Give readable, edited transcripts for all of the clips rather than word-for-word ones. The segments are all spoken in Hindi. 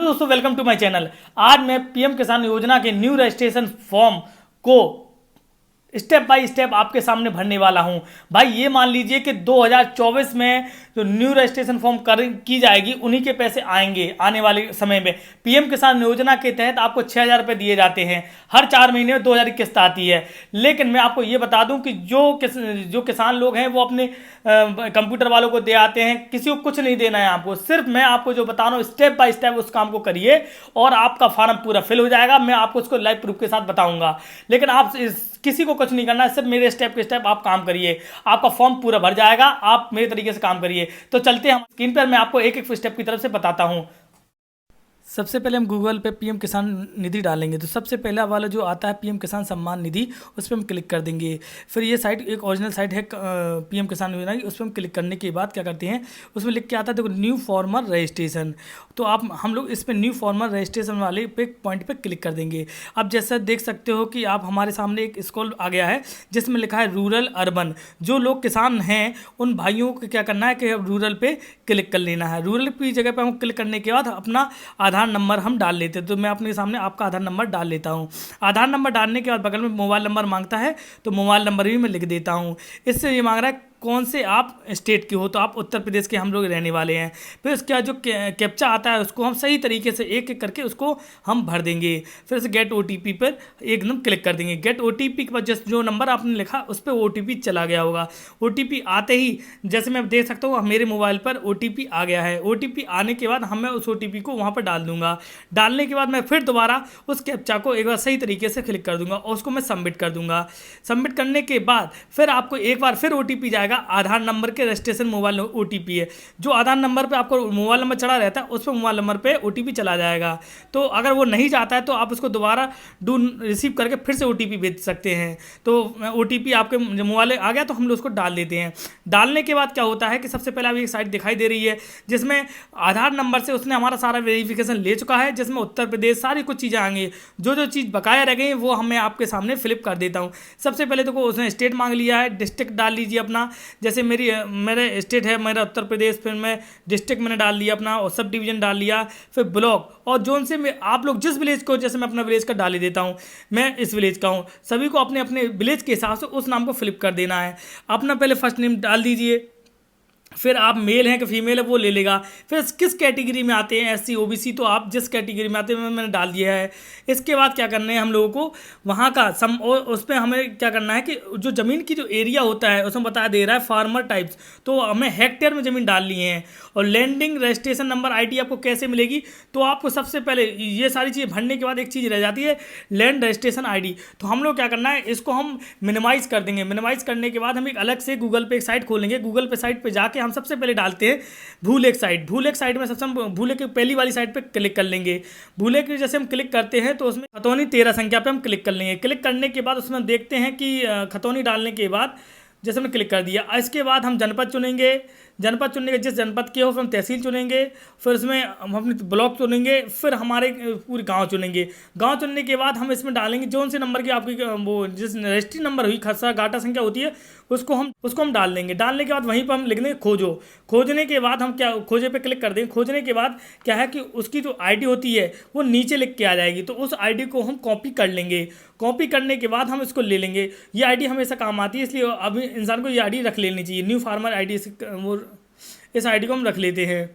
दोस्तों, वेलकम टू माय चैनल। आज मैं पीएम किसान योजना के न्यू रजिस्ट्रेशन फॉर्म को स्टेप बाय स्टेप आपके सामने भरने वाला हूं। भाई ये मान लीजिए कि 2024 में जो न्यू रजिस्ट्रेशन फॉर्म की जाएगी उन्हीं के पैसे आएंगे आने वाले समय में। पीएम किसान योजना के तहत आपको 6,000 रुपये दिए जाते हैं। हर 4 महीने में 2,000 की किस्त आती है। लेकिन मैं आपको ये बता दूं कि जो किसान लोग हैं वो अपने कंप्यूटर वालों को दे आते हैं। किसी को कुछ नहीं देना है आपको, सिर्फ मैं आपको जो बता रहा हूँ स्टेप बाय स्टेप उस काम को करिए और आपका फॉर्म पूरा फिल हो जाएगा। मैं आपको उसको लाइव प्रूफ के साथ बताऊंगा। लेकिन आप किसी को कुछ नहीं करना है, सिर्फ मेरे स्टेप के स्टेप आप काम करिए, आपका फॉर्म पूरा भर जाएगा। आप मेरे तरीके से काम करिए। तो चलते हैं स्क्रीन पर, मैं आपको एक एक स्टेप की तरफ से बताता हूं। सबसे पहले हम गूगल पे पीएम किसान निधि डालेंगे तो सबसे पहला वाला जो आता है पीएम किसान सम्मान निधि, उस पर हम क्लिक कर देंगे। फिर ये साइट एक ओरिजिनल साइट है पीएम किसान योजना की, उस पर हम क्लिक करने के बाद क्या करते हैं, उसमें लिख के आता है देखो न्यू फार्मर रजिस्ट्रेशन। तो हम लोग इस पर न्यू फार्मर रजिस्ट्रेशन वाले पे पॉइंट पे क्लिक कर देंगे। अब जैसा देख सकते हो कि आप हमारे सामने एक स्क्रॉल आ गया है जिसमें लिखा है रूरल अर्बन। जो लोग किसान हैं उन भाइयों को क्या करना है कि रूरल पे क्लिक कर लेना है। रूरल की जगह पर हम क्लिक करने के बाद अपना आधार नंबर हम डाल लेते हैं। तो मैं अपने सामने आपका आधार नंबर डाल लेता हूं। आधार नंबर डालने के बाद बगल में मोबाइल नंबर मांगता है, तो मोबाइल नंबर भी मैं लिख देता हूं। इससे ये मांग रहा है कौन से आप स्टेट के हो, तो आप उत्तर प्रदेश के हम लोग रहने वाले हैं। फिर उसका जो कैप्चा आता है उसको हम सही तरीके से एक एक करके उसको हम भर देंगे। फिर से गेट ओटीपी पर एकदम क्लिक कर देंगे। गेट ओटीपी के बाद जो नंबर आपने लिखा उस पर ओटीपी चला गया होगा। ओटीपी आते ही जैसे मैं देख सकता हूँ मेरे मोबाइल पर ओटीपी आ गया है। ओटीपी आने के बाद मैं उस ओटीपी को वहाँ पर डाल दूंगा। डालने के बाद मैं फिर दोबारा उस कैप्चा को एक बार सही तरीके से क्लिक कर दूंगा और उसको मैं सबमिट कर दूंगा। सबमिट करने के बाद फिर आपको एक बार फिर ओटीपी जाएगा। आधार नंबर के रजिस्ट्रेशन मोबाइल ओटीपी है। जो आधार नंबर पे आपको मोबाइल नंबर चढ़ा रहता है उस पर मोबाइल नंबर पे ओटीपी चला जाएगा। तो अगर वो नहीं जाता है तो आप उसको दोबारा रिसीव करके फिर से ओटीपी भेज सकते हैं। तो ओटीपी आपके मोबाइल आ गया तो हम लोग उसको डाल देते हैं। डालने के बाद क्या होता है कि सबसे पहले अभी एक साइट दिखाई दे रही है जिसमें आधार नंबर से उसने हमारा सारा वेरिफिकेशन ले चुका है, जिसमें उत्तर प्रदेश सारी कुछ चीज़ें आएंगी। जो चीज़ बकाया रह गई वो मैं आपके सामने फिलिप कर देता हूँ। सबसे पहले तो उसने स्टेट मांग लिया है, डिस्ट्रिक्ट डाल लीजिए अपना। जैसे मेरे स्टेट है मेरा उत्तर प्रदेश, फिर मैं डिस्ट्रिक्ट मैंने डाल लिया अपना और सब डिवीजन डाल लिया, फिर ब्लॉक और जोन से मैं आप लोग जिस विलेज को, जैसे मैं अपना विलेज का डाल ही देता हूँ, मैं इस विलेज का हूँ। सभी को अपने अपने विलेज के हिसाब से उस नाम को फिलिप कर देना है। अपना पहले फर्स्ट नेम डाल दीजिए, फिर आप मेल हैं कि फीमेल है वो ले लेगा। फिर किस कैटेगरी में आते हैं, एससी ओबीसी, तो आप जिस कैटेगरी में आते हैं मैंने डाल दिया है। इसके बाद क्या करना है हम लोगों को वहाँ का और उस पर हमें क्या करना है कि जो ज़मीन की जो एरिया होता है उसमें बता दे रहा है फार्मर टाइप्स, तो हमें हेक्टेयर में ज़मीन डालनी है। और लैंडिंग रजिस्ट्रेशन नंबर आईडी आपको कैसे मिलेगी, तो आपको सबसे पहले ये सारी चीज़ें भरने के बाद एक चीज़ रह जाती है लैंड रजिस्ट्रेशन आईडी। तो हम लोग क्या करना है, इसको हम मिनिमाइज़ कर देंगे। मिनिमाइज़ करने के बाद हम एक अलग से गूगल पे एक साइट खोलेंगे। गूगल पे साइट पर जाके हम सबसे पहले डालते हैं भूलेख साइट। भूलेख साइट में सबसे हम भूलेख की पहली वाली साइट पे क्लिक कर लेंगे। भूलेख में जैसे हम क्लिक करते हैं तो उसमें खतौनी 13 संख्या पे हम क्लिक कर लेंगे। क्लिक करने के बाद उसमें देखते हैं कि खतौनी डालने के बाद जैसे हमने क्लिक कर दिया, इसके बाद हम जनपद चुनेंगे। जनपद चुनने के जिस जनपद के हो फिर हम तहसील चुनेंगे, फिर उसमें हम अपने ब्लॉक चुनेंगे, फिर हमारे पूरे गांव चुनेंगे। गांव चुनने के बाद हम इसमें डालेंगे जोन से नंबर की आपकी वो जिस रजिस्ट्री नंबर हुई खसरा गाटा संख्या होती है उसको हम डाल देंगे। डालने के बाद वहीं पर हम लिख देंगे खोजो। खोजने के बाद हम क्या खोजे पे क्लिक कर देंगे। खोजने के बाद क्या है कि उसकी जो आईडी होती है वो नीचे लिख के आ जाएगी, तो उस आईडी को हम कॉपी कर लेंगे। कॉपी करने के बाद हम इसको ले लेंगे। ये आईडी हमेशा काम आती है, इसलिए अभी इंसान को ये आईडी रख लेनी चाहिए। न्यू फार्मर आईडी वो इस आईडी को हम रख लेते हैं।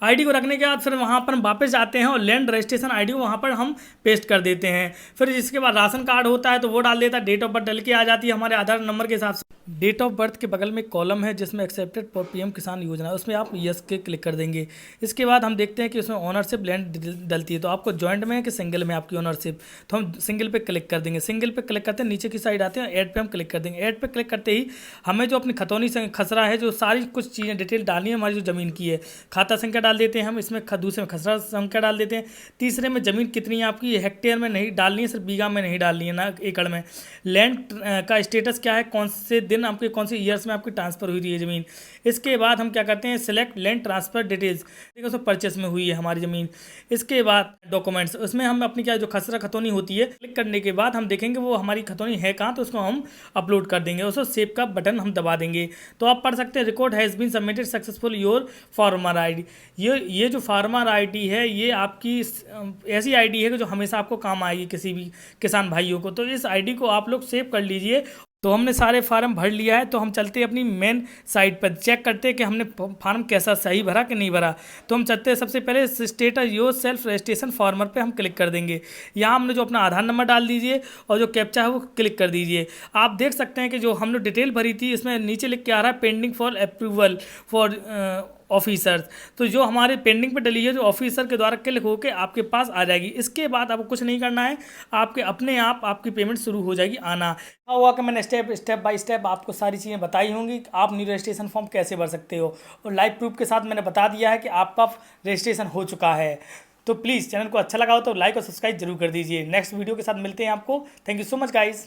आईडी को रखने के बाद फिर वहाँ पर हम वापस जाते हैं और लैंड रजिस्ट्रेशन आईडी को वहाँ पर हम पेस्ट कर देते हैं। फिर इसके बाद राशन कार्ड होता है तो वो डाल देता है। डेट ऑफ बर्थ डल के आ जाती है हमारे आधार नंबर के हिसाब से। डेट ऑफ बर्थ के बगल में कॉलम है जिसमें एक्सेप्टेड फॉर पीएम किसान योजना है, उसमें आप यस के क्लिक कर देंगे। इसके बाद हम देखते हैं कि उसमें ओनरशिप लैंड डलती है, तो आपको जॉइंट में है कि सिंगल में आपकी ओनरशिप, तो हम सिंगल पे क्लिक कर देंगे। सिंगल पे क्लिक करते हैं नीचे की साइड आते हैं, ऐड पे हम क्लिक कर देंगे। ऐड पे क्लिक करते ही हमें जो अपनी खतौनी खसरा है जो सारी कुछ चीज़ें डिटेल डालनी है हमारी जो ज़मीन की है। खाता संख्या डाल देते हैं हम इसमें, दूसरे में खसरा संख्या डाल देते हैं। तीसरे में ज़मीन कितनी है आपकी, हेक्टेयर में नहीं डालनी है, सिर्फ बीघा में नहीं डालनी है, ना एकड़ में। लैंड का स्टेटस क्या है, कौन से दिन देन आपके कौन से ईयर्स में आपकी ट्रांसफ़र हुई थी ये ज़मीन। इसके बाद हम क्या करते हैं, सिलेक्ट लैंड ट्रांसफ़र डिटेल्स, ठीक है, उसमें परचेस में हुई है हमारी ज़मीन। इसके बाद डॉक्यूमेंट्स, उसमें हम अपनी क्या जो खसरा खतौनी होती है, क्लिक करने के बाद हम देखेंगे वो हमारी खतौनी है कहाँ, तो उसको हम अपलोड कर देंगे, उसको सेव का बटन हम दबा देंगे। तो आप पढ़ सकते हैं, record has been submitted successful your farmer ID. ये जो फार्मर आईडी है ये आपकी ऐसी आईडी है कि जो हमेशा आपको काम आएगी किसी भी किसान भाइयों को। तो इस आईडी को आप लोग सेव कर लीजिए। तो हमने सारे फार्म भर लिया है, तो हम चलते हैं अपनी मेन साइट पर, चेक करते हैं कि हमने फार्म कैसा सही भरा कि नहीं भरा। तो हम चलते हैं सबसे पहले status your self registration farmer पे हम क्लिक कर देंगे। यहाँ हमने जो अपना आधार नंबर डाल दीजिए और जो कैप्चा है वो क्लिक कर दीजिए। आप देख सकते हैं कि जो हमने डिटेल भरी थी इसमें नीचे लिख के आ रहा है pending for approval for officer. तो जो हमारे पेंडिंग पे डली है जो ऑफिसर के द्वारा क्लिक होकर आपके पास आ जाएगी। इसके बाद आपको कुछ नहीं करना है, आपके अपने आप आपकी पेमेंट शुरू हो जाएगी आना। हुआ कि मैंने स्टेप बाय स्टेप आपको सारी चीज़ें बताई होंगी कि आप न्यू रजिस्ट्रेशन फॉर्म कैसे भर सकते हो, और लाइव प्रूफ के साथ मैंने बता दिया है कि आपका रजिस्ट्रेशन हो चुका है। तो प्लीज़ चैनल को अच्छा लगा हो तो लाइक और सब्सक्राइब जरूर कर दीजिए। नेक्स्ट वीडियो के साथ मिलते हैं आपको। Thank you so much guys.